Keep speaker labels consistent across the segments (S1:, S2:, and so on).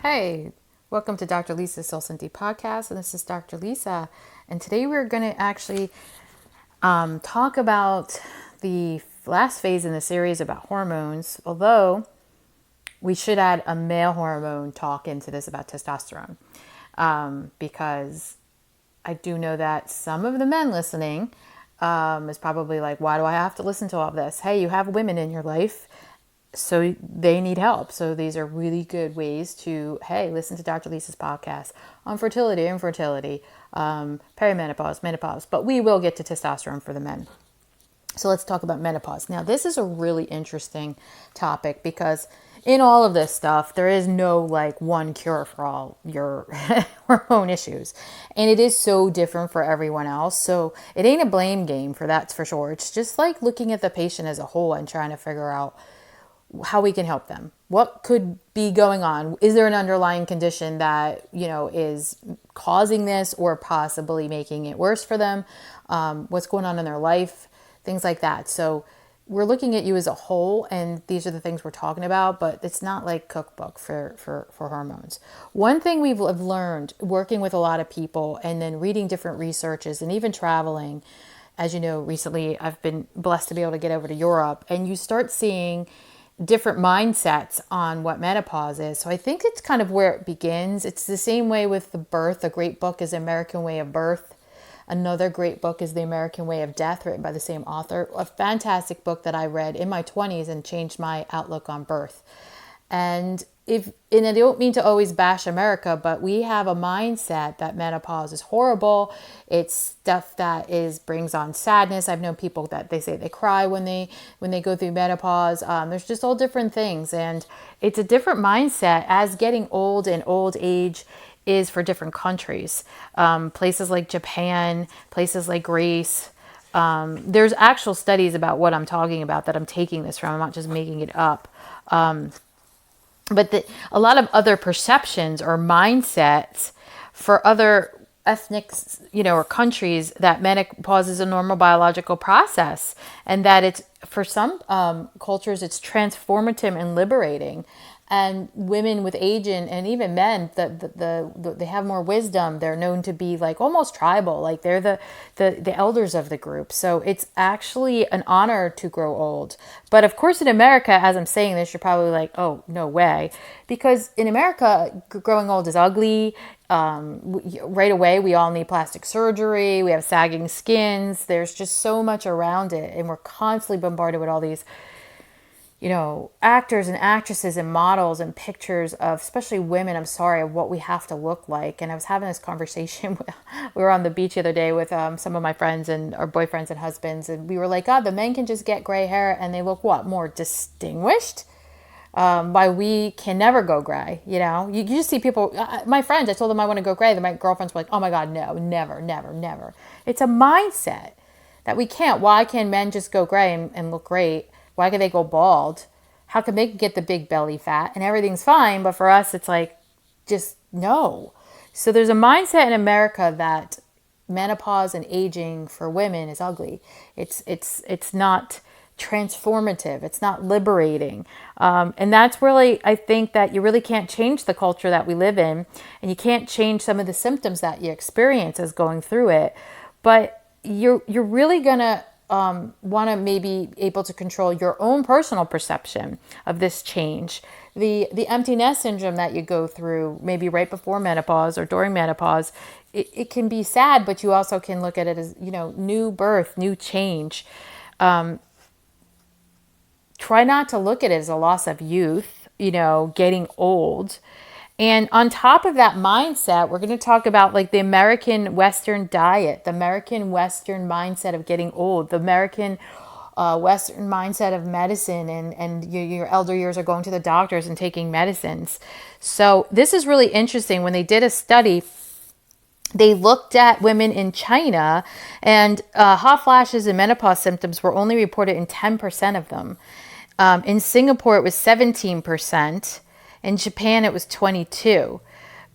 S1: Hey, welcome to Dr. Lisa's Sulsenti podcast, and this is Dr. Lisa. And today we're going to actually talk about the last phase in the series about hormones, although we should add a male hormone talk into this about testosterone, because I do know that some of the men listening is probably like, why do I have to listen to all of this? Hey, you have women in your life, so they need help. So these are really good ways to, hey, listen to Dr. Lisa's podcast on fertility, infertility, perimenopause, menopause. But we will get to testosterone for the men. So let's talk about menopause. Now, this is a really interesting topic because in all of this stuff, there is no like one cure for all your hormone issues. And it is so different for everyone else. So it ain't a blame game for that's for sure. It's just like looking at the patient as a whole and trying to figure out how we can help them. What could be going on? Is there an underlying condition that, is causing this or possibly making it worse for them? What's going on in their life? Things like that. So we're looking at you as a whole, and these are the things we're talking about, but it's not like cookbook for hormones. One thing we've learned working with a lot of people and then reading different researches and even traveling, as you know, recently I've been blessed to be able to get over to Europe, and you start seeing different mindsets on what menopause is. So I think it's kind of where it begins. It's the same way with the birth. A great book is American Way of Birth. Another great book is The American Way of Death, written by the same author. A fantastic book that I read in my 20s and changed my outlook on birth. And I don't mean to always bash America, but we have a mindset that menopause is horrible. It's stuff that brings on sadness. I've known people that they say they cry when they go through menopause. There's just all different things, and it's a different mindset as getting old and old age is for different countries. Places like Japan, places like Greece. There's actual studies about what I'm talking about that I'm taking this from. I'm not just making it up. But a lot of other perceptions or mindsets for other ethnics, or countries, that menopause is a normal biological process, and that it's for some cultures it's transformative and liberating. And women with age and even men, they have more wisdom. They're known to be like almost tribal, like they're the elders of the group. So it's actually an honor to grow old. But of course, in America, as I'm saying this, you're probably like, oh, no way. Because in America, growing old is ugly. Right away, we all need plastic surgery. We have sagging skins. There's just so much around it. And we're constantly bombarded with all these actors and actresses and models and pictures of, especially women, I'm sorry, of what we have to look like. And I was having this conversation, we were on the beach the other day with some of my friends and our boyfriends and husbands, and we were like, God, the men can just get gray hair and they look more distinguished. Why we can never go gray, You just see people, my friends, I told them I want to go gray. My girlfriends were like, oh my God, no, never, never, never. It's a mindset that we can't. Why can men just go gray and look great? Why can they go bald? How can they get the big belly fat and everything's fine? But for us, it's like, just no. So there's a mindset in America that menopause and aging for women is ugly. It's not transformative. It's not liberating. And that's really, I think that you really can't change the culture that we live in, and you can't change some of the symptoms that you experience as going through it. But you're really going to want to maybe able to control your own personal perception of this change. The empty nest syndrome that you go through maybe right before menopause or during menopause, it can be sad, but you also can look at it as, new birth, new change. Try not to look at it as a loss of youth, getting old. And on top of that mindset, we're going to talk about like the American Western diet, the American Western mindset of getting old, the American Western mindset of medicine, and your elder years are going to the doctors and taking medicines. So this is really interesting. When they did a study, they looked at women in China, and hot flashes and menopause symptoms were only reported in 10% of them. In Singapore, it was 17%. In Japan, it was 22%.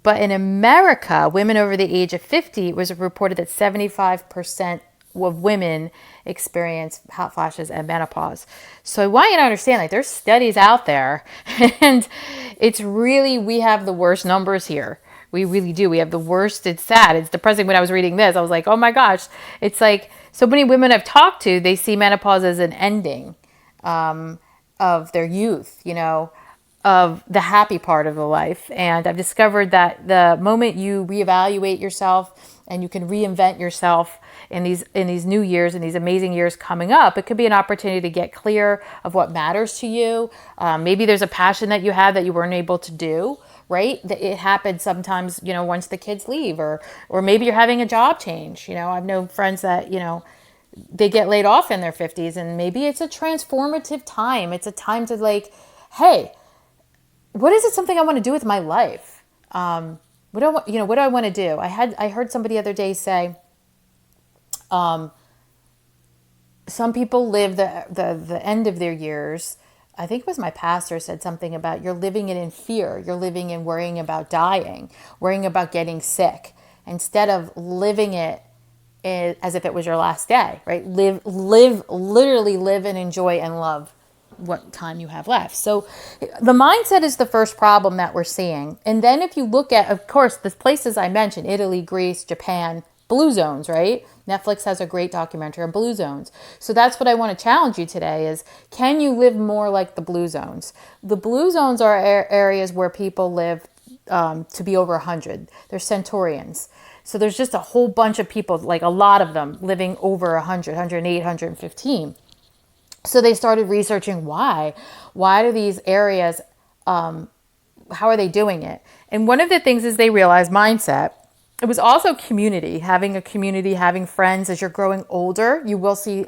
S1: But in America, women over the age of 50, it was reported that 75% of women experience hot flashes and menopause. So I want you to understand, like, there's studies out there, and it's really, we have the worst numbers here. We really do. We have the worst. It's sad. It's depressing. When I was reading this, I was like, oh my gosh. It's like so many women I've talked to, they see menopause as an ending of their youth, of the happy part of the life. And I've discovered that the moment you reevaluate yourself and you can reinvent yourself in these new years and these amazing years coming up, it could be an opportunity to get clear of what matters to you. Maybe there's a passion that you had that you weren't able to do, right? It happens sometimes, once the kids leave, or maybe you're having a job change. I've known friends that, they get laid off in their 50s, and maybe it's a transformative time. It's a time to, like, hey, what is it, something I want to do with my life? What do I want to do? I heard somebody the other day say, some people live the end of their years. I think it was my pastor said something about, you're living it in fear. You're living in worrying about dying, worrying about getting sick, instead of living it as if it was your last day, right? Literally live and enjoy and love what time you have left. So the mindset is the first problem that we're seeing. And then if you look at, of course, the places I mentioned, Italy, Greece, Japan, blue zones, right? Netflix has a great documentary on blue zones. So that's what I want to challenge you today is, can you live more like the blue zones? The blue zones are areas where people live to be over 100. They're centurions. So there's just a whole bunch of people, like a lot of them, living over 100, 108, 115. So they started researching why. Why do these areas, how are they doing it? And one of the things is they realized mindset. It was also community, having friends. As you're growing older, you will see,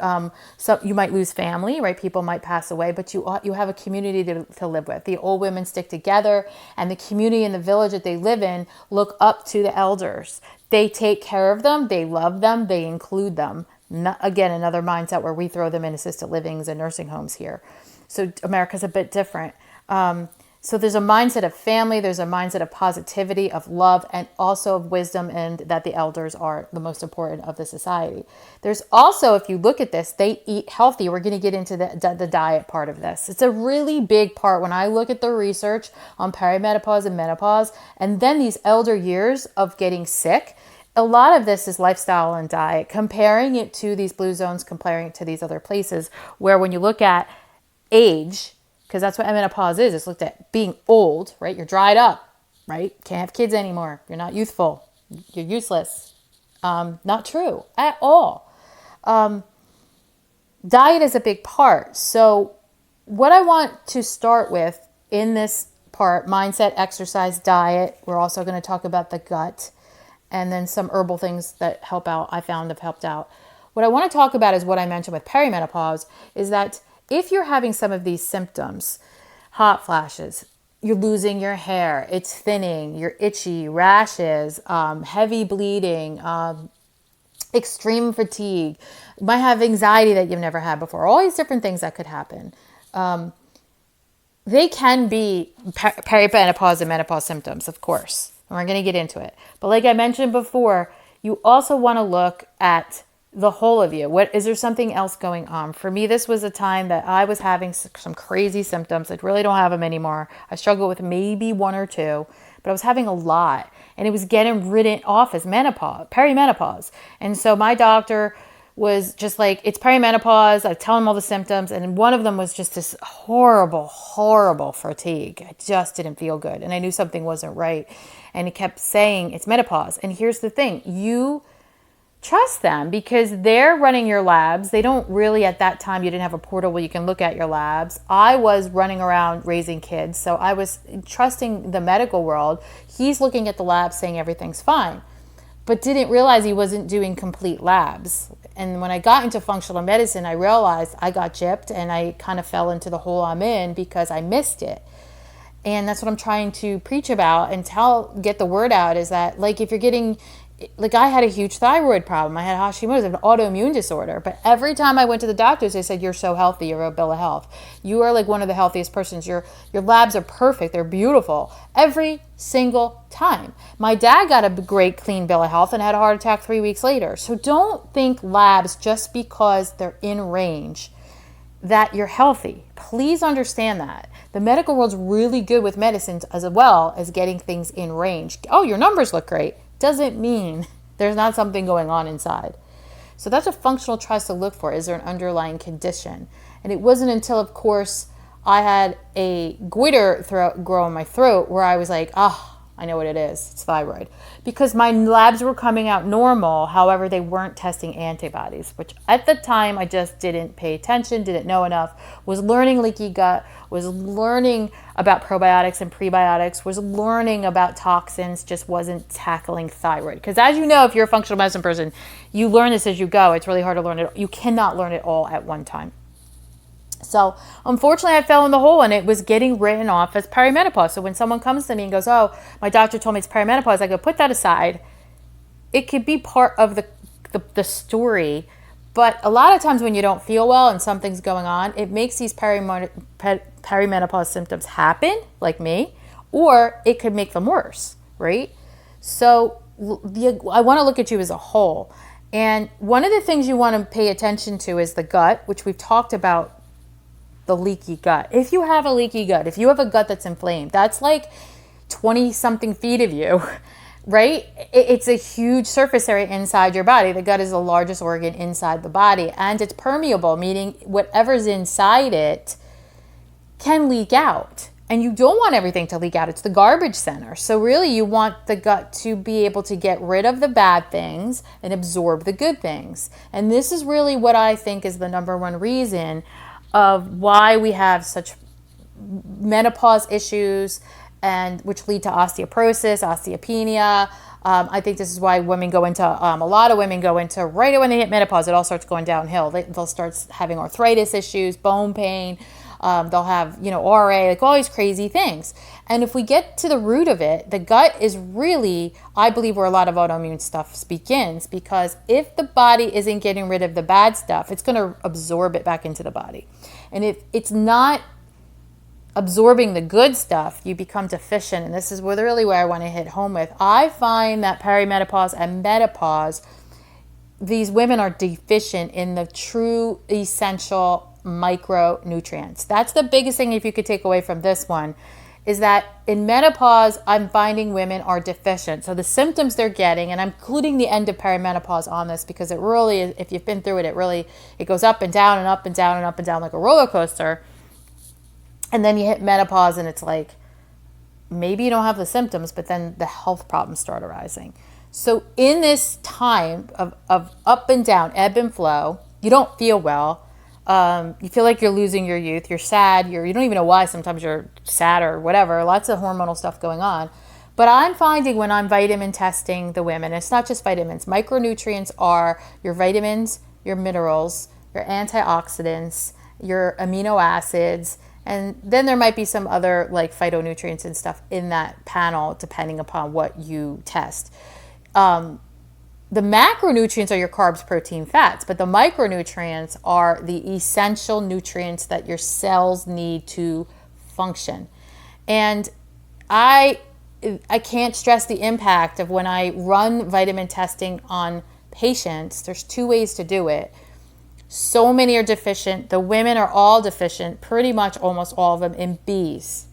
S1: you might lose family, right? People might pass away, but you have a community to live with. The old women stick together, and the community and the village that they live in look up to the elders. They take care of them, they love them, they include them. Again, another mindset where we throw them in assisted livings and nursing homes here. So America's a bit different. So there's a mindset of family, there's a mindset of positivity, of love, and also of wisdom, and that the elders are the most important of the society. There's also, if you look at this, they eat healthy. We're going to get into the diet part of this. It's a really big part when I look at the research on perimenopause and menopause, and then these elder years of getting sick. A lot of this is lifestyle and diet, comparing it to these blue zones, comparing it to these other places where when you look at age, because that's what menopause is. It's looked at being old, right? You're dried up, right? Can't have kids anymore. You're not youthful. You're useless. Not true at all. Diet is a big part. So what I want to start with in this part, mindset, exercise, diet, we're also going to talk about the gut, and then some herbal things that help out, I found have helped out. What I want to talk about is what I mentioned with perimenopause, is that if you're having some of these symptoms, hot flashes, you're losing your hair, it's thinning, you're itchy, rashes, heavy bleeding, extreme fatigue, you might have anxiety that you've never had before, all these different things that could happen. They can be perimenopause and menopause symptoms, of course. And we're going to get into it. But like I mentioned before, you also want to look at the whole of you. What is there something else going on? For me, this was a time that I was having some crazy symptoms. I really don't have them anymore. I struggle with maybe one or two, but I was having a lot, and it was getting written off as perimenopause. And so my doctor was just like, it's perimenopause. I tell him all the symptoms, and one of them was just this horrible fatigue. I just didn't feel good, and I knew something wasn't right. And he kept saying it's menopause. And here's the thing, you trust them because they're running your labs. They don't really, at that time, you didn't have a portal where you can look at your labs. I was running around raising kids, so I was trusting the medical world. He's looking at the labs saying everything's fine, but didn't realize he wasn't doing complete labs. And when I got into functional medicine, I realized I got gypped, and I kind of fell into the hole I'm in because I missed it. And that's what I'm trying to preach about and get the word out, is that, like, if you're getting like I had a huge thyroid problem. I had Hashimoto's, an autoimmune disorder. But every time I went to the doctors, they said, you're so healthy. You're a bill of health. You are like one of the healthiest persons. Your labs are perfect. They're beautiful. Every single time. My dad got a great clean bill of health and had a heart attack 3 weeks later. So don't think labs just because they're in range that you're healthy. Please understand that. The medical world's really good with medicines as well as getting things in range. Oh, your numbers look great. Doesn't mean there's not something going on inside. So that's what functional tries to look for. Is there an underlying condition? And it wasn't until, of course, I had a goiter grow in my throat where I was like, I know what it is. It's thyroid. Because my labs were coming out normal. However, they weren't testing antibodies, which at the time I just didn't pay attention, didn't know enough, was learning leaky gut, was learning about probiotics and prebiotics, was learning about toxins, just wasn't tackling thyroid. Because as you know, if you're a functional medicine person, you learn this as you go. It's really hard to learn it. You cannot learn it all at one time. So unfortunately, I fell in the hole and it was getting written off as perimenopause. So when someone comes to me and goes, oh, my doctor told me it's perimenopause, I go, put that aside. It could be part of the story. But a lot of times when you don't feel well and something's going on, it makes these perimenopause symptoms happen, like me, or it could make them worse, right? So I want to look at you as a whole. And one of the things you want to pay attention to is the gut, which we've talked about. The leaky gut. If you have a leaky gut, if you have a gut that's inflamed, that's like 20 something feet of you, right? It's a huge surface area inside your body. The gut is the largest organ inside the body, and it's permeable, meaning whatever's inside it can leak out. And you don't want everything to leak out. It's the garbage center. So really you want the gut to be able to get rid of the bad things and absorb the good things. And this is really what I think is the number one reason of why we have such menopause issues, and which lead to osteoporosis, osteopenia. I think this is why women go into, a lot of women go into right when they hit menopause, it all starts going downhill. They'll start having arthritis issues, bone pain. They'll have, RA, like all these crazy things. And if we get to the root of it, the gut is really, I believe, where a lot of autoimmune stuff begins, because if the body isn't getting rid of the bad stuff, it's going to absorb it back into the body. And if it's not absorbing the good stuff, you become deficient. And this is really where I want to hit home with. I find that perimenopause and menopause, these women are deficient in the true essential micronutrients. That's the biggest thing, if you could take away from this one, is that in menopause, I'm finding women are deficient. So the symptoms they're getting, and I'm including the end of perimenopause on this, because it really is, if you've been through it, it goes up and down and up and down and up and down like a roller coaster. And then you hit menopause and it's like, maybe you don't have the symptoms, but then the health problems start arising. So in this time of up and down, ebb and flow, you don't feel well. You feel like you're losing your youth. You're sad. You don't even know why. Sometimes you're sad or whatever. Lots of hormonal stuff going on. But I'm finding when I'm vitamin testing the women, it's not just vitamins. Micronutrients are your vitamins, your minerals, your antioxidants, your amino acids, and then there might be some other like phytonutrients and stuff in that panel depending upon what you test. The macronutrients are your carbs, protein, fats, but the micronutrients are the essential nutrients that your cells need to function. And I can't stress the impact of when I run vitamin testing on patients. There's two ways to do it. So many are deficient. The women are all deficient, pretty much almost all of them, in Bs.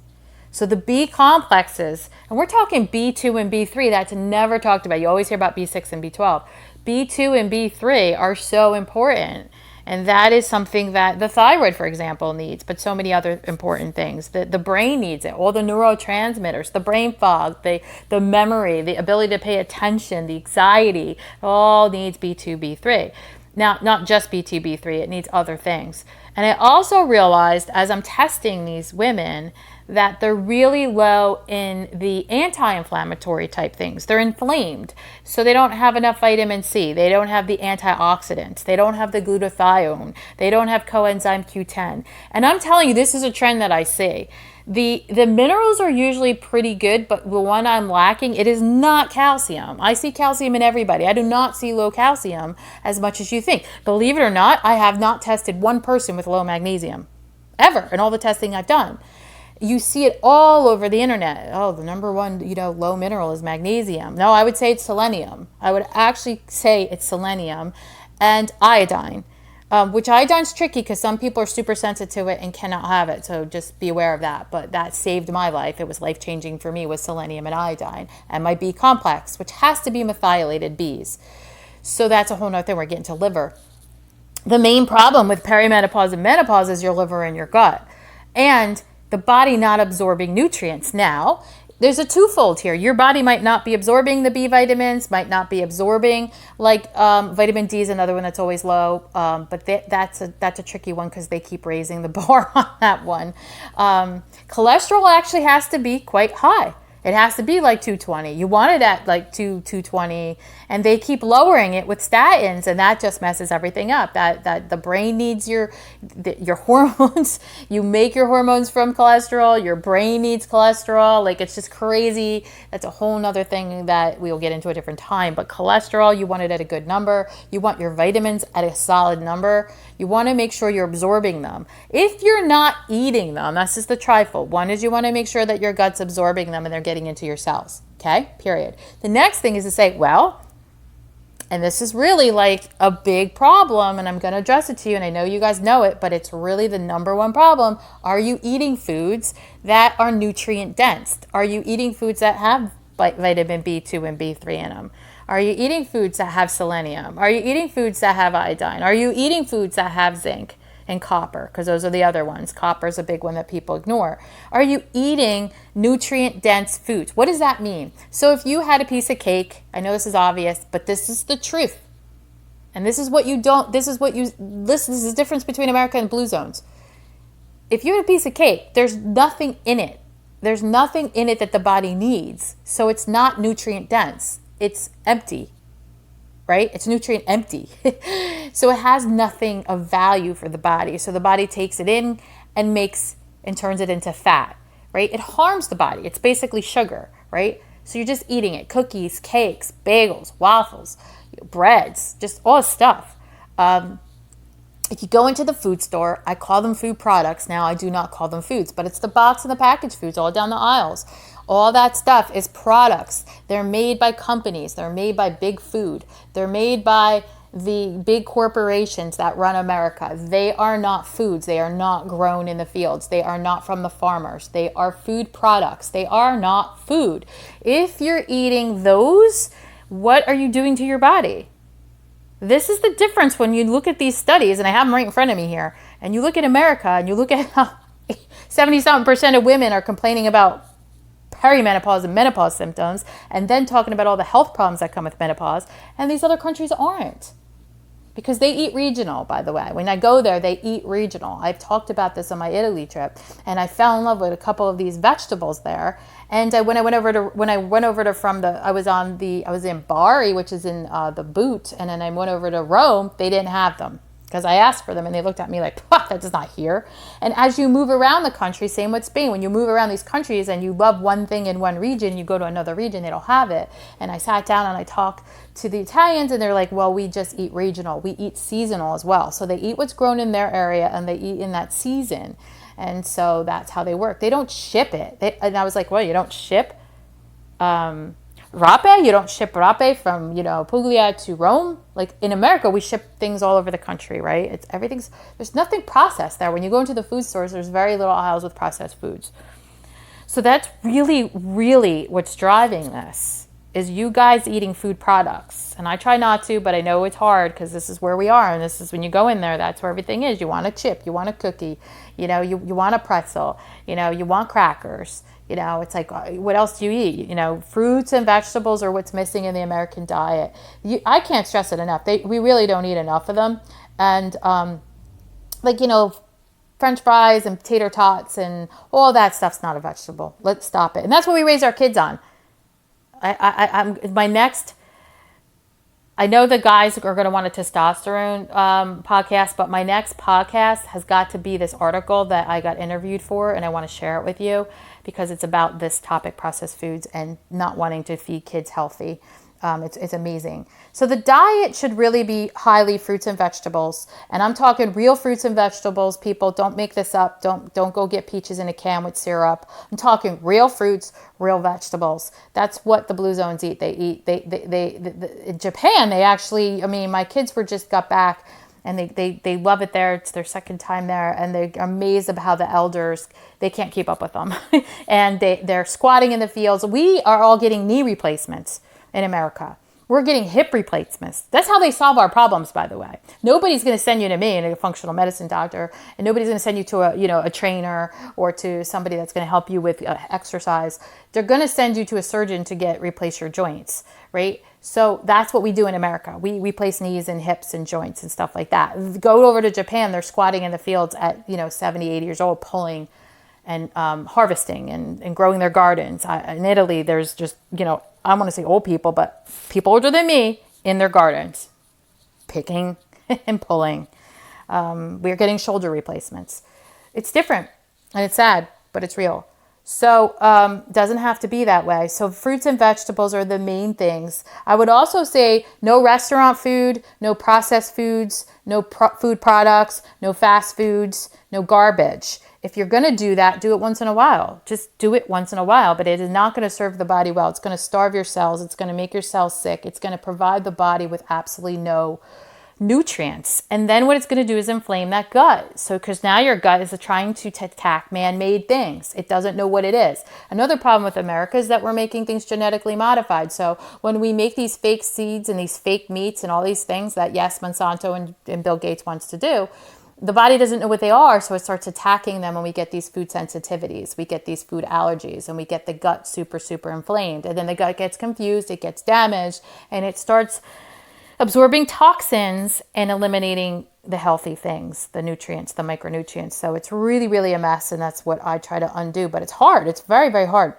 S1: So the B complexes, and we're talking B2 and B3, that's never talked about. You always hear about B6 and B12. B2 and B3 are so important. And that is something that the thyroid, for example, needs, but so many other important things. The brain needs it, all the neurotransmitters, the brain fog, the memory, the ability to pay attention, the anxiety, all needs B2, B3. Now, not just B2, B3, it needs other things. And I also realized as I'm testing these women that they're really low in the anti-inflammatory type things. They're inflamed, so they don't have enough vitamin C. They don't have the antioxidants. They don't have the glutathione. They don't have coenzyme Q10. And I'm telling you, this is a trend that I see. The minerals are usually pretty good, but the one I'm lacking, it is not calcium. I see calcium in everybody. I do not see low calcium as much as you think. Believe it or not, I have not tested one person with low magnesium ever in all the testing I've done. You see it all over the internet. Oh, the number one, low mineral is magnesium. No, I would say it's selenium. I would actually say it's selenium and iodine. Which iodine's tricky because some people are super sensitive to it and cannot have it. So just be aware of that. But that saved my life. It was life-changing for me with selenium and iodine. And my B complex, which has to be methylated Bs. So that's a whole nother thing. We're getting to liver. The main problem with perimenopause and menopause is your liver and your gut. And the body not absorbing nutrients. Now, there's a twofold here. Your body might not be absorbing the B vitamins, might not be absorbing, like vitamin D is another one that's always low, but that's a tricky one because they keep raising the bar on that one. Cholesterol actually has to be quite high. It has to be like 220. You want it at like 220, and they keep lowering it with statins, and that just messes everything up. That the brain needs your hormones. You make your hormones from cholesterol. Your brain needs cholesterol. Like, it's just crazy. That's a whole nother thing that we'll get into a different time. But cholesterol, you want it at a good number. You want your vitamins at a solid number. You want to make sure you're absorbing them. If you're not eating them, that's just the trifold. One is you want to make sure that your gut's absorbing them and they're getting into your cells. Okay, period. The next thing is to say, well, and this is really like a big problem, and I'm going to address it to you, and I know you guys know it, but it's really the number one problem. Are you eating foods that are nutrient dense? Are you eating foods that have vitamin B2 and B3 in them? Are you eating foods that have selenium? Are you eating foods that have iodine? Are you eating foods that have zinc and copper? Because those are the other ones. Copper is a big one that people ignore. Are you eating nutrient-dense foods? What does that mean? So if you had a piece of cake, I know this is obvious, but this is the truth. And this is what you don't, this is the difference between America and blue zones. If you had a piece of cake, there's nothing in it. There's nothing in it that the body needs. So it's not nutrient dense. It's empty, right? It's nutrient empty. So it has nothing of value for the body. So the body takes it in and turns it into fat, right? It harms the body. It's basically sugar, right? So you're just eating it. Cookies, cakes, bagels, waffles, breads, just all stuff. If you go into the food store, I call them food products. Now I do not call them foods, but it's the box and the packaged foods all down the aisles. All that stuff is products. They're made by companies. They're made by big food. They're made by the big corporations that run America. They are not foods. They are not grown in the fields. They are not from the farmers. They are food products. They are not food. If you're eating those, what are you doing to your body? This is the difference when you look at these studies, and I have them right in front of me here, and you look at America and you look at how 70-something% of women are complaining about perimenopause and menopause symptoms, and then talking about all the health problems that come with menopause, and these other countries aren't. Because they eat regional, by the way. When I go there, they eat regional. I've talked about this on my Italy trip, and I fell in love with a couple of these vegetables there. And I was in Bari, which is in the Boot, and then I went over to Rome. They didn't have them because I asked for them, and they looked at me like, that's not here. And as you move around the country, same with Spain, when you move around these countries and you love one thing in one region, you go to another region, they don't have it. And I sat down and I talked to the Italians, and they're like, well, we just eat regional. We eat seasonal as well. So they eat what's grown in their area, and they eat in that season. And so that's how they work. They don't ship it. And I was like, well, you don't ship rape? You don't ship rape from, Puglia to Rome? Like in America, we ship things all over the country, right? There's nothing processed there. When you go into the food stores, there's very little aisles with processed foods. So that's really, really what's driving this, is you guys eating food products. And I try not to, but I know it's hard because this is where we are. And this is when you go in there, that's where everything is. You want a chip, you want a cookie, you want a pretzel, you want crackers. It's like, what else do you eat? Fruits and vegetables are what's missing in the American diet. I can't stress it enough. We really don't eat enough of them. And French fries and tater tots and all that stuff's not a vegetable. Let's stop it. And that's what we raise our kids on. I know the guys are going to want a testosterone podcast, but my next podcast has got to be this article that I got interviewed for, and I want to share it with you because it's about this topic, processed foods, and not wanting to feed kids healthy. It's amazing. So the diet should really be highly fruits and vegetables. And I'm talking real fruits and vegetables. People, don't make this up. Don't go get peaches in a can with syrup. I'm talking real fruits, real vegetables. That's what the Blue Zones eat. They eat, in Japan, they actually, I mean, my kids just got back and they love it there. It's their second time there. And they're amazed about how the elders, they can't keep up with them. And they're squatting in the fields. We are all getting knee replacements in America. We're getting hip replacements. That's how they solve our problems, by the way. Nobody's going to send you to me, a functional medicine doctor, and nobody's going to send you to a trainer or to somebody that's going to help you with exercise. They're going to send you to a surgeon to replace your joints, right? So that's what we do in America. We replace knees and hips and joints and stuff like that. Go over to Japan, they're squatting in the fields at 70, 80 years old, pulling and harvesting and growing their gardens. In Italy, there's just, I want to say old people, but people older than me in their gardens, picking and pulling. We're getting shoulder replacements. It's different and it's sad, but it's real. So doesn't have to be that way. So fruits and vegetables are the main things. I would also say no restaurant food, no processed foods, no food products, no fast foods, no garbage. If you're going to do that, do it once in a while. Just do it once in a while, but it is not going to serve the body well. It's going to starve your cells. It's going to make your cells sick. It's going to provide the body with absolutely no nutrients. And then what it's going to do is inflame that gut. So because now your gut is trying to attack man-made things. It doesn't know what it is. Another problem with America is that we're making things genetically modified. So when we make these fake seeds and these fake meats and all these things that, yes, Monsanto and Bill Gates wants to do, the body doesn't know what they are, so it starts attacking them when we get these food sensitivities, we get these food allergies, and we get the gut super, super inflamed. And then the gut gets confused, it gets damaged, and it starts absorbing toxins and eliminating the healthy things, the nutrients, the micronutrients. So it's really, really a mess, and that's what I try to undo. But it's hard. It's very, very hard.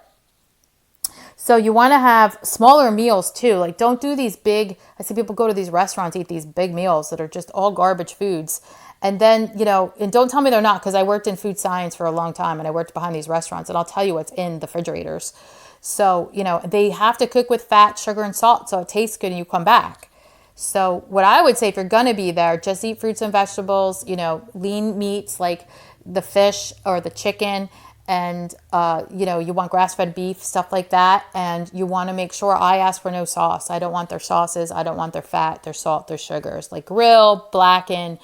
S1: So you want to have smaller meals too. Like don't do these big, I see people go to these restaurants, eat these big meals that are just all garbage foods. And then, and don't tell me they're not, because I worked in food science for a long time and I worked behind these restaurants and I'll tell you what's in the refrigerators. So, they have to cook with fat, sugar, and salt so it tastes good and you come back. So what I would say, if you're going to be there, just eat fruits and vegetables, lean meats like the fish or the chicken. And, you want grass-fed beef, stuff like that. And you want to make sure, I ask for no sauce. I don't want their sauces. I don't want their fat, their salt, their sugars. Like grill, blacken,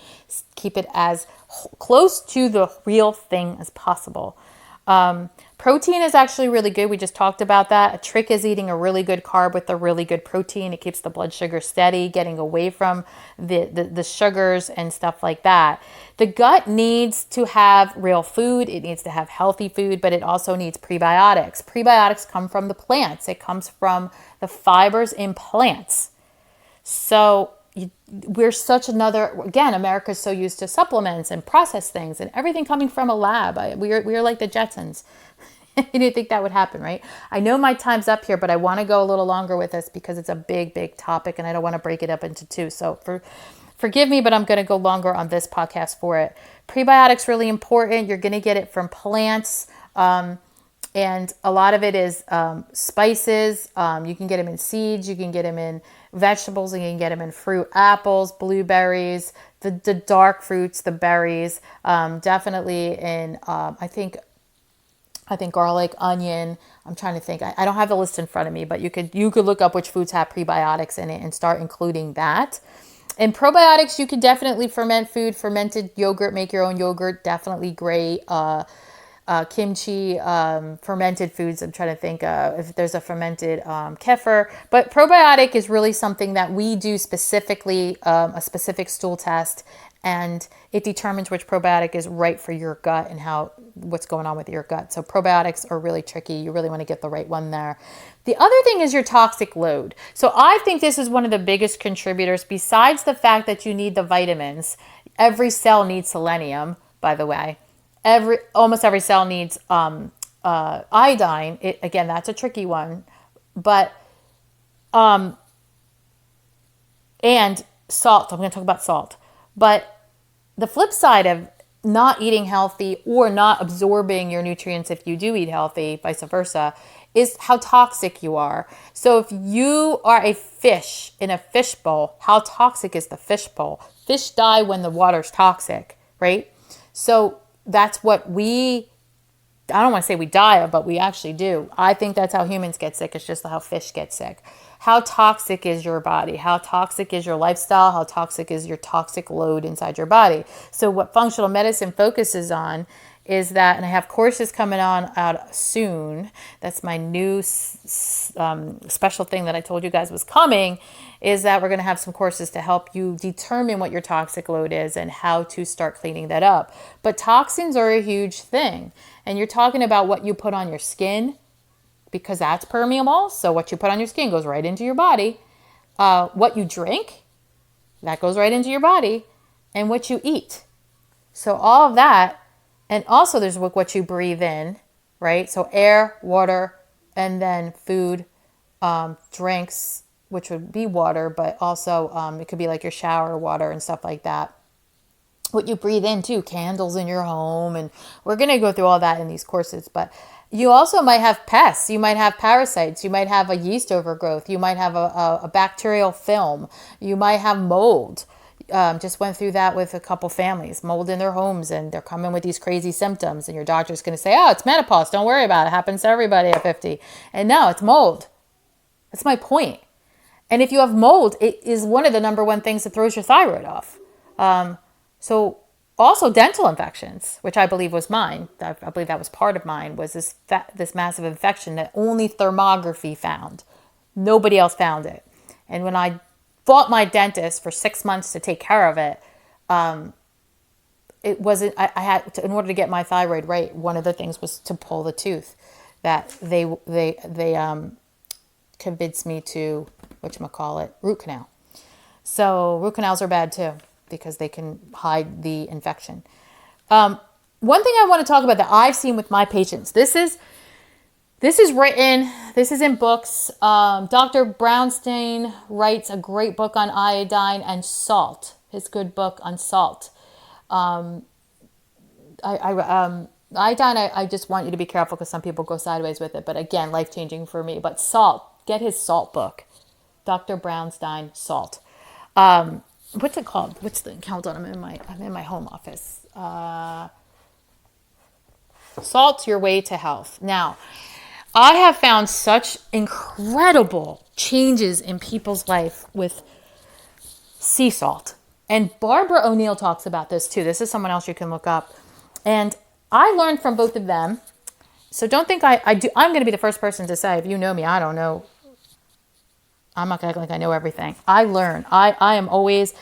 S1: keep it as close to the real thing as possible. Protein is actually really good. We just talked about that. A trick is eating a really good carb with a really good protein. It keeps the blood sugar steady, getting away from the sugars and stuff like that. The gut needs to have real food. It needs to have healthy food, but it also needs prebiotics. Prebiotics come from the plants. It comes from the fibers in plants. So we're again, America's so used to supplements and processed things and everything coming from a lab. We are like the Jetsons. You didn't think that would happen, right? I know my time's up here, but I want to go a little longer with this because it's a big, big topic and I don't want to break it up into two. So forgive me, but I'm going to go longer on this podcast for it. Prebiotics really important. You're going to get it from plants. And a lot of it is spices. You can get them in seeds. You can get them in vegetables. And you can get them in fruit, apples, blueberries, the dark fruits, the berries. Definitely in, I think garlic, onion. I'm trying to think. I don't have the list in front of me, but you could look up which foods have prebiotics in it and start including that. And probiotics, you can definitely ferment food. Fermented yogurt, make your own yogurt, definitely great. Kimchi, fermented foods. I'm trying to think if there's a fermented kefir. But probiotic is really something that we do specifically, a specific stool test, and it determines which probiotic is right for your gut and what's going on with your gut. So probiotics are really tricky. You really want to get the right one there. The other thing is your toxic load. So I think this is one of the biggest contributors, besides the fact that you need the vitamins. Every cell needs selenium, by the way. almost every cell needs iodine. Again, that's a tricky one, but and salt. I'm going to talk about salt, but the flip side of not eating healthy or not absorbing your nutrients if you do eat healthy, vice versa, is how toxic you are. So if you are a fish in a fish bowl, how toxic is the fish bowl? Fish die when the water's toxic, right? So that's what I don't want to say we die of, but we actually do. I think that's how humans get sick. It's just how fish get sick. How toxic is your body? How toxic is your lifestyle? How toxic is your toxic load inside your body? So what functional medicine focuses on is that, and I have courses coming out soon. That's my new special thing that I told you guys was coming, is that we're going to have some courses to help you determine what your toxic load is and how to start cleaning that up. But toxins are a huge thing. And you're talking about what you put on your skin, because that's permeable. So what you put on your skin goes right into your body. What you drink, that goes right into your body. And what you eat. So all of that. And also there's what you breathe in, right? So air, water, and then food, drinks, which would be water, but also it could be like your shower water and stuff like that. What you breathe in too, candles in your home. And we're going to go through all that in these courses. But you also might have pests. You might have parasites. You might have a yeast overgrowth. You might have a bacterial film. You might have mold. Just went through that with a couple families, mold in their homes, and they're coming with these crazy symptoms. And your doctor's going to say, oh, it's menopause. Don't worry about it. It happens to everybody at 50. And no, it's mold. That's my point. And if you have mold, it is one of the number one things that throws your thyroid off. So also dental infections, which I believe was mine. I believe that was part of mine, was this massive infection that only thermography found. Nobody else found it. And when I fought my dentist for 6 months to take care of it, it wasn't, I had to, in order to get my thyroid right, one of the things was to pull the tooth that they convinced me to, whatchamacallit, root canal. So root canals are bad too, because they can hide the infection. One thing I want to talk about that I've seen with my patients, this is written, this is in books. Dr. Brownstein writes a great book on iodine and salt, his good book on salt. Iodine, I just want you to be careful because some people go sideways with it. But again, life-changing for me. But salt, get his salt book. Dr. Brownstein, salt. What's it called? Hold on, I'm in my home office. Salt Your Way to Health. Now, I have found such incredible changes in people's life with sea salt. And Barbara O'Neill talks about this too. This is someone else you can look up. And I learned from both of them. So don't think I do. I'm going to be the first person to say, if you know me, I don't know. I'm not going to act like I know everything. I learn. I am always,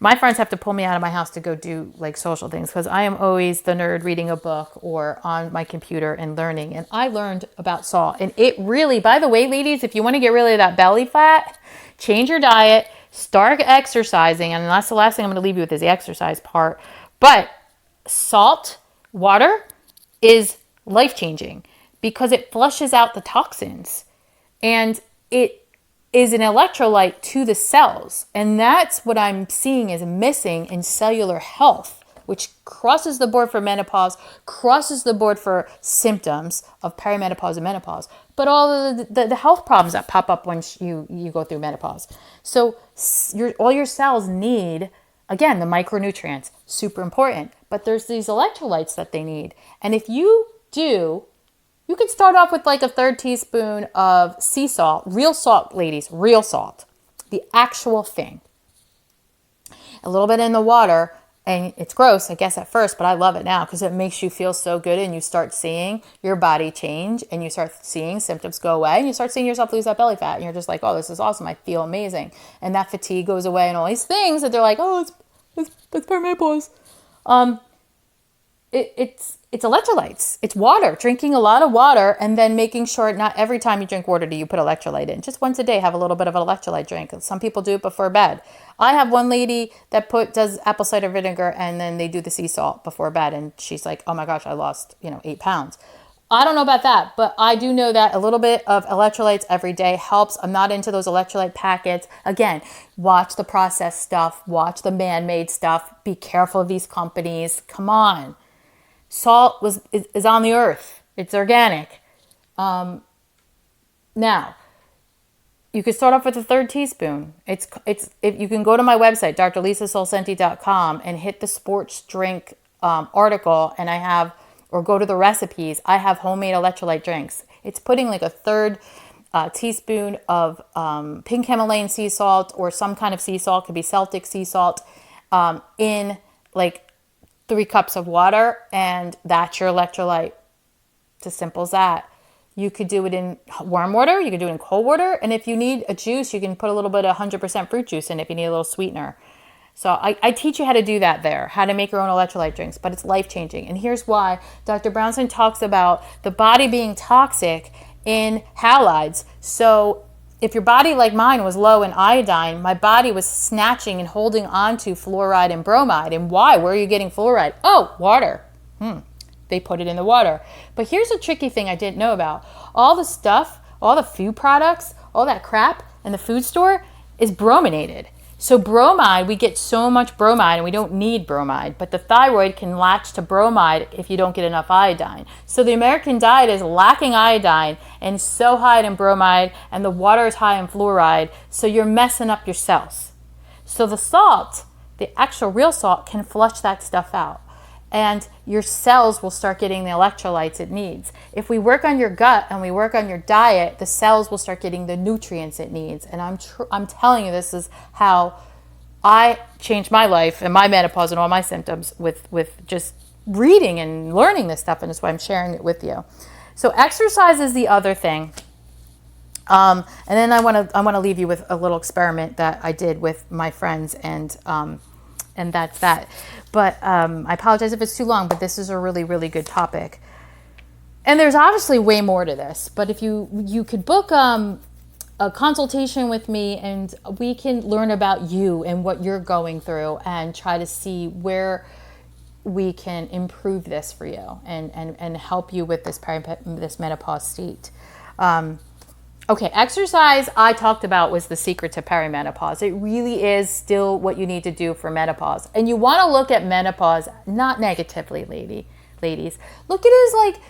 S1: my friends have to pull me out of my house to go do like social things because I am always the nerd reading a book or on my computer and learning. And I learned about salt. And it really, by the way, ladies, if you want to get rid of that belly fat, change your diet, start exercising. And that's the last thing I'm going to leave you with is the exercise part. But salt, water is life-changing because it flushes out the toxins. And it is an electrolyte to the cells. And that's what I'm seeing is missing in cellular health, which crosses the board for menopause, crosses the board for symptoms of perimenopause and menopause, but all of the health problems that pop up once you go through menopause. So all your cells need, again, the micronutrients, super important, but there's these electrolytes that they need. And if you do, you could start off with like a 1/3 teaspoon of sea salt, real salt, ladies, real salt, the actual thing. A little bit in the water, and it's gross, I guess, at first, but I love it now because it makes you feel so good and you start seeing your body change and you start seeing symptoms go away and you start seeing yourself lose that belly fat and you're just like, oh, this is awesome. I feel amazing. And that fatigue goes away and all these things that they're like, oh, it's perimenopause. it's electrolytes. It's water, drinking a lot of water, and then making sure not every time you drink water do you put electrolyte in. Just once a day, have a little bit of an electrolyte drink. Some people do it before bed. I have one lady that does apple cider vinegar, and then they do the sea salt before bed, and she's like, oh my gosh, I lost 8 pounds. I don't know about that, but I do know that a little bit of electrolytes every day helps. I'm not into those electrolyte packets. Again, watch the processed stuff, watch the man-made stuff. Be careful of these companies. Come on. Salt is on the earth. It's organic. Now, you could start off with a third teaspoon. If you can go to my website, drlisasulsenti.com, and hit the sports drink article, and or go to the recipes. I have homemade electrolyte drinks. It's putting like a third teaspoon of pink Himalayan sea salt or some kind of sea salt, could be Celtic sea salt, in like 3 cups of water, and that's your electrolyte. It's as simple as that. You could do it in warm water, you could do it in cold water, and if you need a juice, you can put a little bit of 100% fruit juice in if you need a little sweetener. So I teach you how to do that there, how to make your own electrolyte drinks, but it's life-changing. And here's why. Dr. Brownson talks about the body being toxic in halides. So if your body, like mine, was low in iodine, my body was snatching and holding on to fluoride and bromide. And why? Where are you getting fluoride? Oh, water. They put it in the water. But here's a tricky thing I didn't know about. All the stuff, all the food products, all that crap in the food store is brominated. So bromide, we get so much bromide and we don't need bromide, but the thyroid can latch to bromide if you don't get enough iodine. So the American diet is lacking iodine and so high in bromide, and the water is high in fluoride, so you're messing up your cells. So the salt, the actual real salt, can flush that stuff out, and your cells will start getting the electrolytes it needs. If we work on your gut and we work on your diet, the cells will start getting the nutrients it needs. And I'm telling you, this is how I changed my life and my menopause and all my symptoms with just reading and learning this stuff, and that's why I'm sharing it with you. So exercise is the other thing. And then I want to leave you with a little experiment that I did with my friends, and that's that. But I apologize if it's too long, but this is a really, really good topic. And there's obviously way more to this, but if you could book a consultation with me, and we can learn about you and what you're going through and try to see where we can improve this for you and help you with this menopause state. Okay, exercise I talked about was the secret to perimenopause. It really is still what you need to do for menopause. And you want to look at menopause not negatively, ladies. Look at it as like,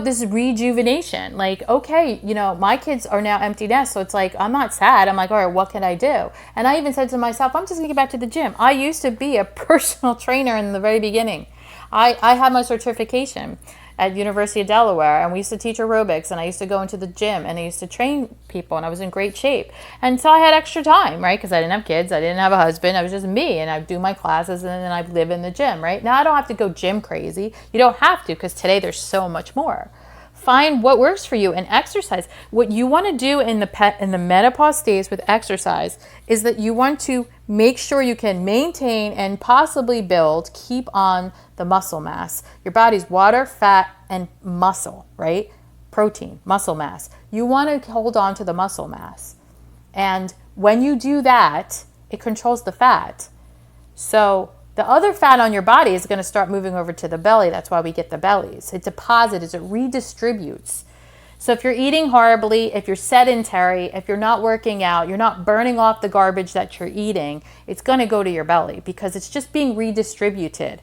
S1: this rejuvenation. Like, okay, my kids are now empty nest, so it's like, I'm not sad. I'm like, all right, what can I do? And I even said to myself, I'm just going to get back to the gym. I used to be a personal trainer in the very beginning. I had my certification at University of Delaware, and we used to teach aerobics, and I used to go into the gym, and I used to train people, and I was in great shape. And so I had extra time, right? Because I didn't have kids, I didn't have a husband, I was just me, and I'd do my classes, and then I'd live in the gym, right? Now I don't have to go gym crazy. You don't have to, because today there's so much more. Find what works for you and exercise. What you want to do in the menopause stage with exercise is that you want to make sure you can maintain and possibly keep on the muscle mass. Your body's water, fat, and muscle, right? Protein, muscle mass. You want to hold on to the muscle mass. And when you do that, it controls the fat. So the other fat on your body is going to start moving over to the belly. That's why we get the bellies. It deposits, it redistributes. So if you're eating horribly, if you're sedentary, if you're not working out, you're not burning off the garbage that you're eating, it's going to go to your belly because it's just being redistributed.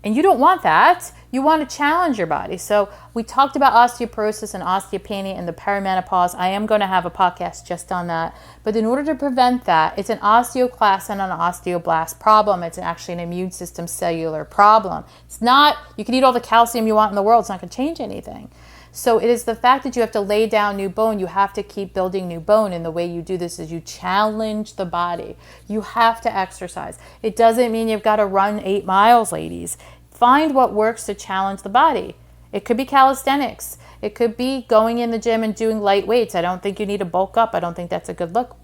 S1: And you don't want that. You want to challenge your body. So we talked about osteoporosis and osteopenia and the perimenopause. I am going to have a podcast just on that. But in order to prevent that, it's an osteoclast and an osteoblast problem. It's actually an immune system cellular problem. It's not, you can eat all the calcium you want in the world. It's not going to change anything. So it is the fact that you have to lay down new bone. You have to keep building new bone. And the way you do this is you challenge the body. You have to exercise. It doesn't mean you've got to run 8 miles, ladies. Find what works to challenge the body. It could be calisthenics. It could be going in the gym and doing light weights. I don't think you need to bulk up. I don't think that's a good look.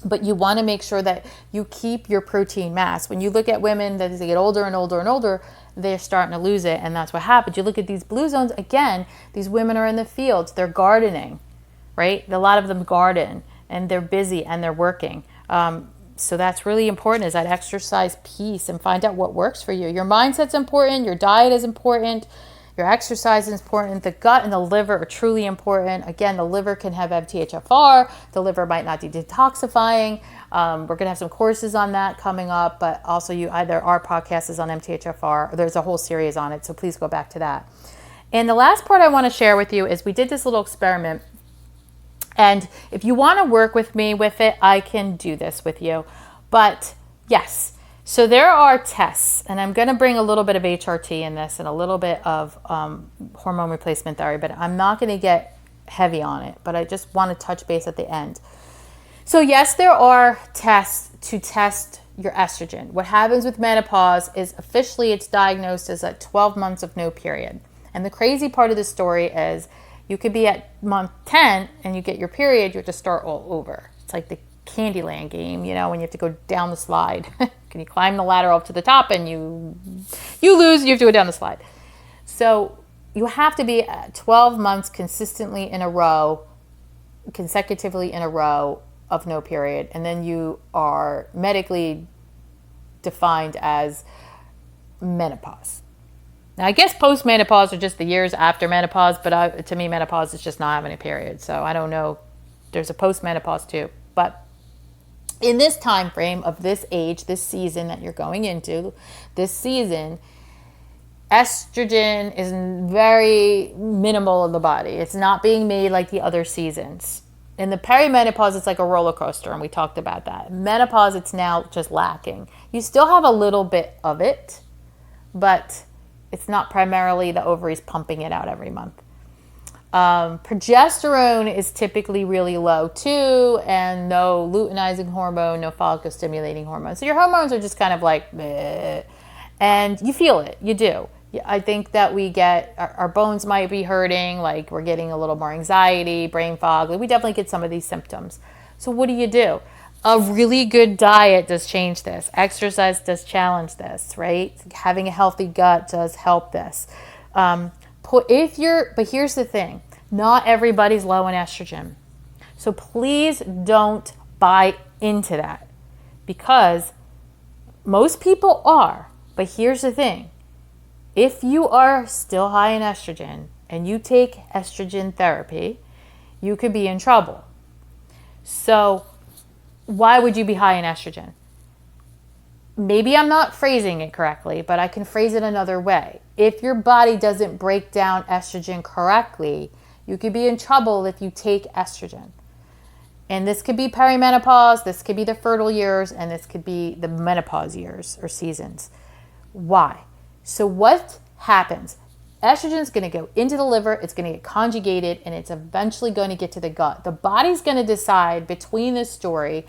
S1: But you want to make sure that you keep your protein mass. When you look at women that as they get older and older and older, they're starting to lose it, and that's what happens. You look at these blue zones, again, these women are in the fields, they're gardening, right? A lot of them garden, and they're busy, and they're working. So that's really important, is that exercise piece, and find out what works for you. Your mindset's important, your diet is important, your exercise is important. The gut and the liver are truly important. Again, the liver can have MTHFR. The liver might not be detoxifying. We're going to have some courses on that coming up, but also our podcast is on MTHFR. There's a whole series on it, so please go back to that. And the last part I want to share with you is we did this little experiment. And if you want to work with me with it, I can do this with you. But yes, so there are tests, and I'm going to bring a little bit of HRT in this and a little bit of hormone replacement therapy, but I'm not going to get heavy on it, but I just want to touch base at the end. So yes, there are tests to test your estrogen. What happens with menopause is officially it's diagnosed as at 12 months of no period. And the crazy part of the story is you could be at month 10 and you get your period, you have to start all over. It's like the Candyland game, when you have to go down the slide. Can you climb the ladder up to the top and you lose, you have to go down the slide. So you have to be at 12 months consecutively in a row of no period. And then you are medically defined as menopause. Now, I guess post-menopause are just the years after menopause, but to me, menopause is just not having a period. So I don't know. There's a post-menopause too. But in this time frame of this age, this season that you're going into, this season, estrogen is very minimal in the body. It's not being made like the other seasons. In the perimenopause, it's like a roller coaster, and we talked about that. Menopause, it's now just lacking. You still have a little bit of it, but it's not primarily the ovaries pumping it out every month. Progesterone is typically really low too, and no luteinizing hormone, no follicle stimulating hormone. So your hormones are just kind of like, bleh, and you feel it. You do. I think that we get, our bones might be hurting, like we're getting a little more anxiety, brain fog. Like we definitely get some of these symptoms. So what do? A really good diet does change this. Exercise does challenge this, right? Having a healthy gut does help this. But here's the thing. Not everybody's low in estrogen. So please don't buy into that, because most people are. But here's the thing. If you are still high in estrogen and you take estrogen therapy, you could be in trouble. So why would you be high in estrogen? Maybe I'm not phrasing it correctly, but I can phrase it another way. If your body doesn't break down estrogen correctly, you could be in trouble if you take estrogen. And this could be perimenopause, this could be the fertile years, and this could be the menopause years or seasons. Why? So what happens? Estrogen is going to go into the liver, it's going to get conjugated, and it's eventually going to get to the gut. The body's going to decide between this story,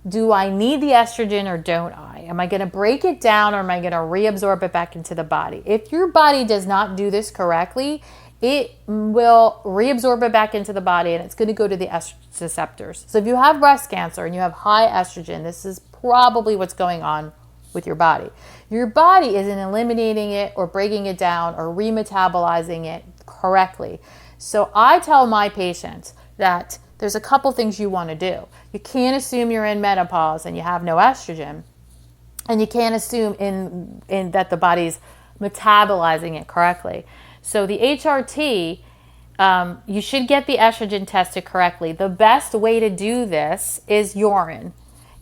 S1: do I need the estrogen or don't I? Am I going to break it down, or am I going to reabsorb it back into the body? If your body does not do this correctly, it will reabsorb it back into the body, and it's going to go to the estrogen receptors. So if you have breast cancer and you have high estrogen, this is probably what's going on with your body. Your body isn't eliminating it or breaking it down or remetabolizing it correctly. So I tell my patients that there's a couple things you want to do. You can't assume you're in menopause and you have no estrogen, and you can't assume in that the body's metabolizing it correctly. So the HRT, you should get the estrogen tested correctly. The best way to do this is urine.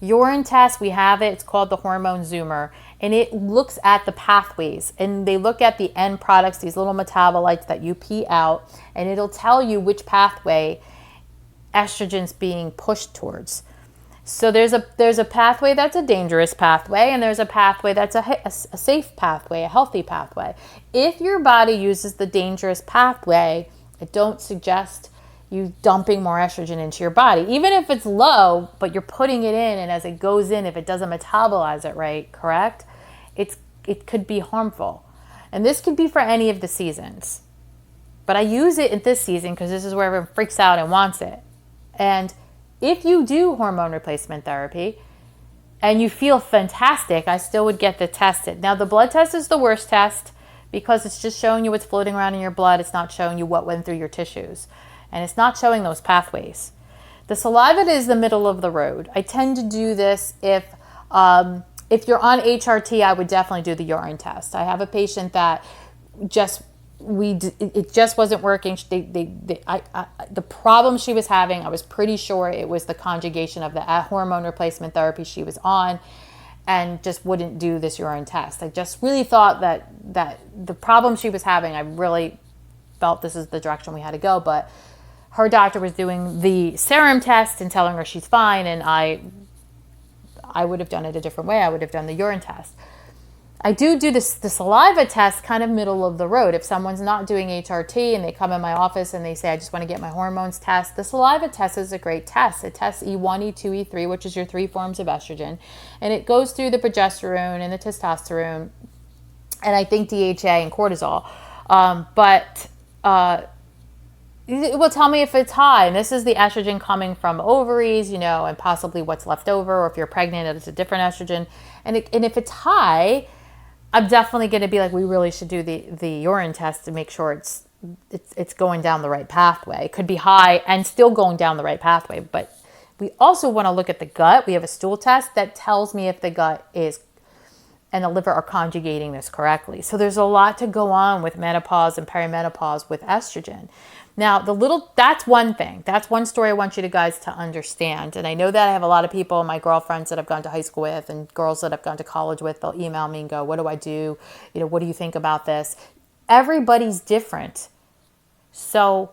S1: Urine test, we have it. It's called the hormone zoomer, and it looks at the pathways, and they look at the end products, these little metabolites that you pee out, and it'll tell you which pathway estrogen's being pushed towards. So there's a pathway that's a dangerous pathway, and there's a pathway that's a safe pathway, a healthy pathway. If your body uses the dangerous pathway, I don't suggest you dumping more estrogen into your body, even if it's low, but you're putting it in, and as it goes in, if it doesn't metabolize it right, correct, it could be harmful. And this could be for any of the seasons. But I use it in this season because this is where everyone freaks out and wants it. And if you do hormone replacement therapy and you feel fantastic, I still would get the tested. Now, the blood test is the worst test because it's just showing you what's floating around in your blood. It's not showing you what went through your tissues. And it's not showing those pathways. The saliva is the middle of the road. I tend to do this if you're on HRT, I would definitely do the urine test. I have a patient that it just wasn't working. The problem she was having, I was pretty sure it was the conjugation of the hormone replacement therapy she was on, and just wouldn't do this urine test. I just really thought that the problem she was having, I really felt this is the direction we had to go. But her doctor was doing the serum test and telling her she's fine, and I would have done it a different way. I would have done the urine test. I do the saliva test kind of middle of the road. If someone's not doing HRT and they come in my office and they say, I just want to get my hormones test, the saliva test is a great test. It tests E1, E2, E3, which is your 3 forms of estrogen. And it goes through the progesterone and the testosterone, and I think DHA and cortisol. It will tell me if it's high, and this is the estrogen coming from ovaries, and possibly what's left over, or if you're pregnant, it's a different estrogen. And if it's high, I'm definitely going to be like, we really should do the urine test to make sure it's going down the right pathway. It could be high and still going down the right pathway, but we also want to look at the gut. We have a stool test that tells me if the gut and the liver are conjugating this correctly. So there's a lot to go on with menopause and perimenopause with estrogen. Now, that's one thing. That's one story I want you guys to understand. And I know that I have a lot of people, my girlfriends that I've gone to high school with and girls that I've gone to college with, they'll email me and go, what do I do? What do you think about this? Everybody's different. So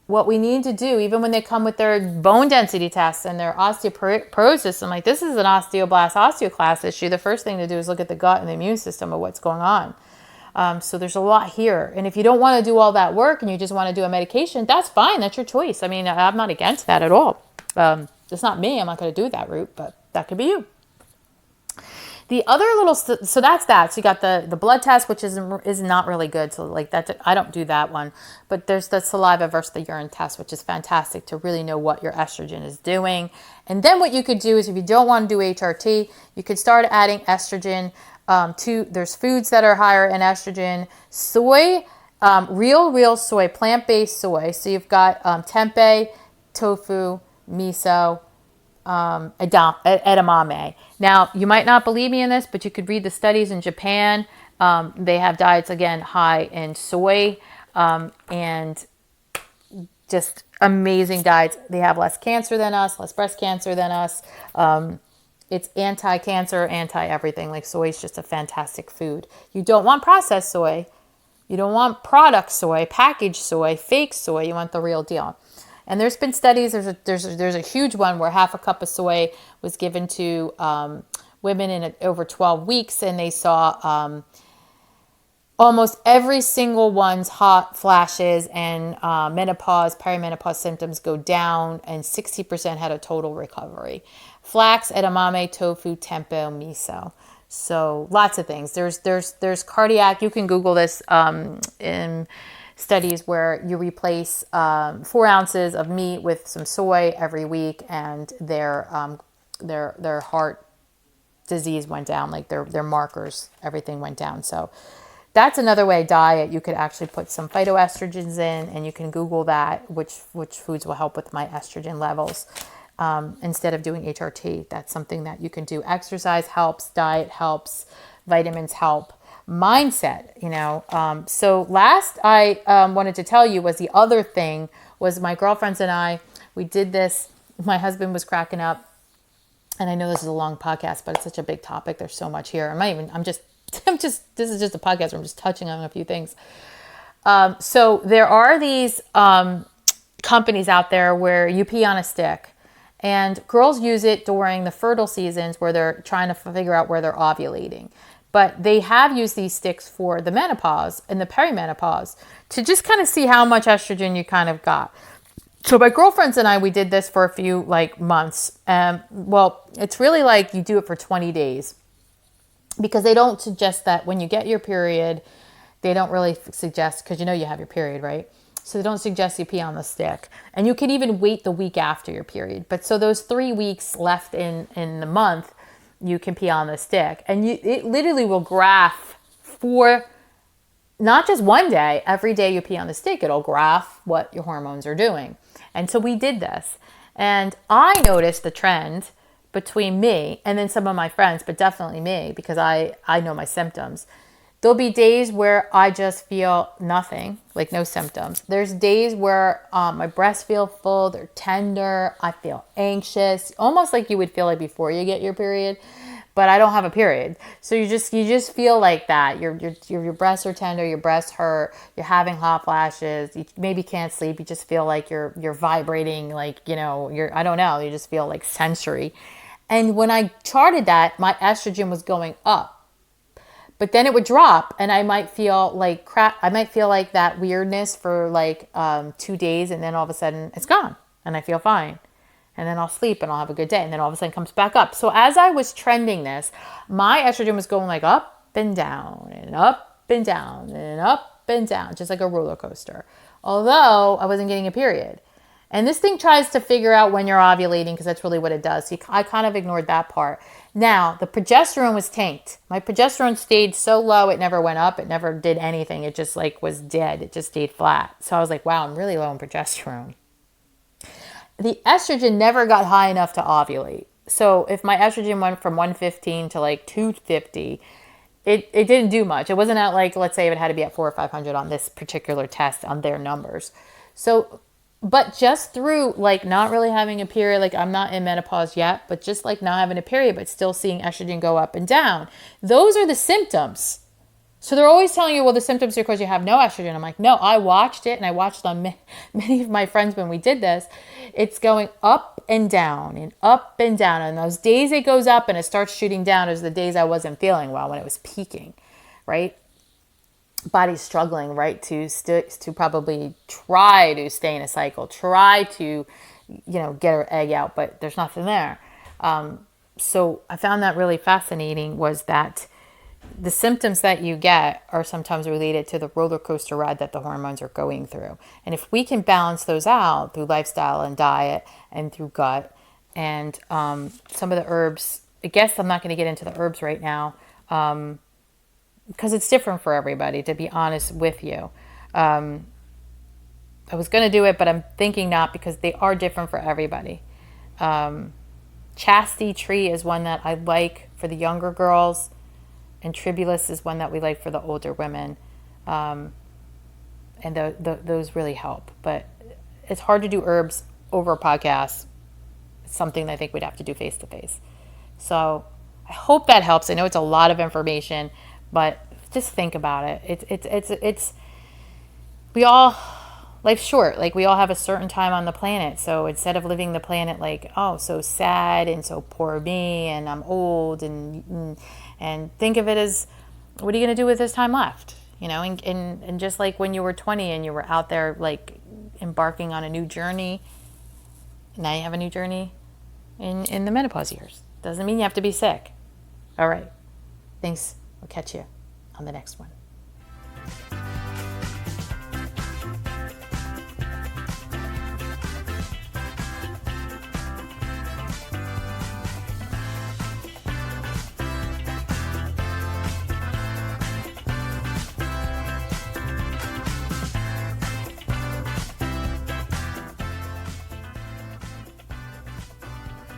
S1: what we need to do, even when they come with their bone density tests and their osteoporosis, I'm like, this is an osteoblast osteoclast issue. The first thing to do is look at the gut and the immune system of what's going on. So there's a lot here. And if you don't want to do all that work and you just want to do a medication, that's fine. That's your choice. I mean, I'm not against that at all. It's not me. I'm not going to do that route, but that could be you. The other so that's that. So you got the blood test, which is not really good. So like that, I don't do that one. But there's the saliva versus the urine test, which is fantastic to really know what your estrogen is doing. And then what you could do is, if you don't want to do HRT, you could start adding estrogen. There's foods that are higher in estrogen. Soy, real soy, plant-based soy. So you've got tempeh, tofu, miso, edamame. Now, you might not believe me in this, but you could read the studies in Japan. They have diets, again, high in soy, and just amazing diets. They have less cancer than us, less breast cancer than us. It's anti-cancer, anti-everything. Like, soy is just a fantastic food. You don't want processed soy. You don't want product soy, packaged soy, fake soy. You want the real deal. And there's been studies. There's a huge one where half a cup of soy was given to women in over 12 weeks, and they saw almost every single one's hot flashes and menopause, perimenopause symptoms go down, and 60% had a total recovery. Flax, edamame, tofu, tempeh, miso. So lots of things. There's cardiac. You can Google this in studies where you replace 4 ounces of meat with some soy every week, and their heart disease went down. Like their markers, everything went down. So that's another way. Diet. You could actually put some phytoestrogens in, and you can Google that, which foods will help with my estrogen levels. Instead of doing HRT, that's something that you can do. Exercise helps, diet helps, vitamins help, mindset, So last I wanted to tell you was the other thing was my girlfriends and I, we did this. My husband was cracking up, and I know this is a long podcast, but it's such a big topic. There's so much here. This is just a podcast where I'm just touching on a few things. So there are these companies out there where you pee on a stick. And girls use it during the fertile seasons where they're trying to figure out where they're ovulating. But they have used these sticks for the menopause and the perimenopause to just kind of see how much estrogen you kind of got. So my girlfriends and I, we did this for a few months. Well, it's really like you do it for 20 days because they don't suggest that when you get your period, they don't really suggest, because you have your period, right? So they don't suggest you pee on the stick. And you can even wait the week after your period. But so those 3 weeks left in the month, you can pee on the stick. And it literally will graph for not just one day, every day you pee on the stick, it'll graph what your hormones are doing. And so we did this. And I noticed the trend between me and then some of my friends, but definitely me, because I know my symptoms. There'll be days where I just feel nothing, like no symptoms. There's days where my breasts feel full, they're tender, I feel anxious, almost like you would feel like before you get your period, but I don't have a period. So you just feel like that. Your breasts are tender, your breasts hurt, you're having hot flashes, you maybe can't sleep, you just feel like you're vibrating, like, I don't know, you just feel like sensory. And when I charted that, my estrogen was going up. But then it would drop and I might feel like crap. I might feel like that weirdness for like 2 days, and then all of a sudden it's gone and I feel fine. And then I'll sleep and I'll have a good day. And then all of a sudden it comes back up. So as I was trending this, my estrogen was going like up and down and up and down and up and down, just like a roller coaster. Although I wasn't getting a period. And this thing tries to figure out when you're ovulating, because that's really what it does. So I kind of ignored that part. Now, the progesterone was tanked. My progesterone stayed so low, it never went up. It never did anything. It just like was dead. It just stayed flat. So I was like, wow, I'm really low in progesterone. The estrogen never got high enough to ovulate. So if my estrogen went from 115 to like 250, it didn't do much. It wasn't at like, let's say it had to be at 400 or 500 on this particular test on their numbers. So, but just through like not really having a period, like I'm not in menopause yet, but just like not having a period, but still seeing estrogen go up and down. Those are the symptoms. So they're always telling you, well, the symptoms are because you have no estrogen. I'm like, no, I watched it and I watched on many of my friends when we did this. It's going up and down and up and down. And those days it goes up and it starts shooting down is the days I wasn't feeling well, when it was peaking, right? Body's struggling, right, to probably try to stay in a cycle, try to, get her egg out, but there's nothing there. So I found that really fascinating, was that the symptoms that you get are sometimes related to the roller coaster ride that the hormones are going through. And if we can balance those out through lifestyle and diet and through gut and some of the herbs, I guess I'm not going to get into the herbs right now, because it's different for everybody, to be honest with you. I was going to do it, but I'm thinking not, because they are different for everybody. Chastity tree is one that I like for the younger girls, and tribulus is one that we like for the older women. And those really help. But it's hard to do herbs over a podcast. It's something that I think we'd have to do face to face. So I hope that helps. I know it's a lot of information, but just think about it. It's we all, life's short. Like, we all have a certain time on the planet. So instead of living the planet like, oh, so sad and so poor me and I'm old, and think of it as, what are you going to do with this time left? And just like when you were 20 and you were out there like embarking on a new journey, now you have a new journey in the menopause years. Doesn't mean you have to be sick. All right. Thanks. I'll catch you on the next one.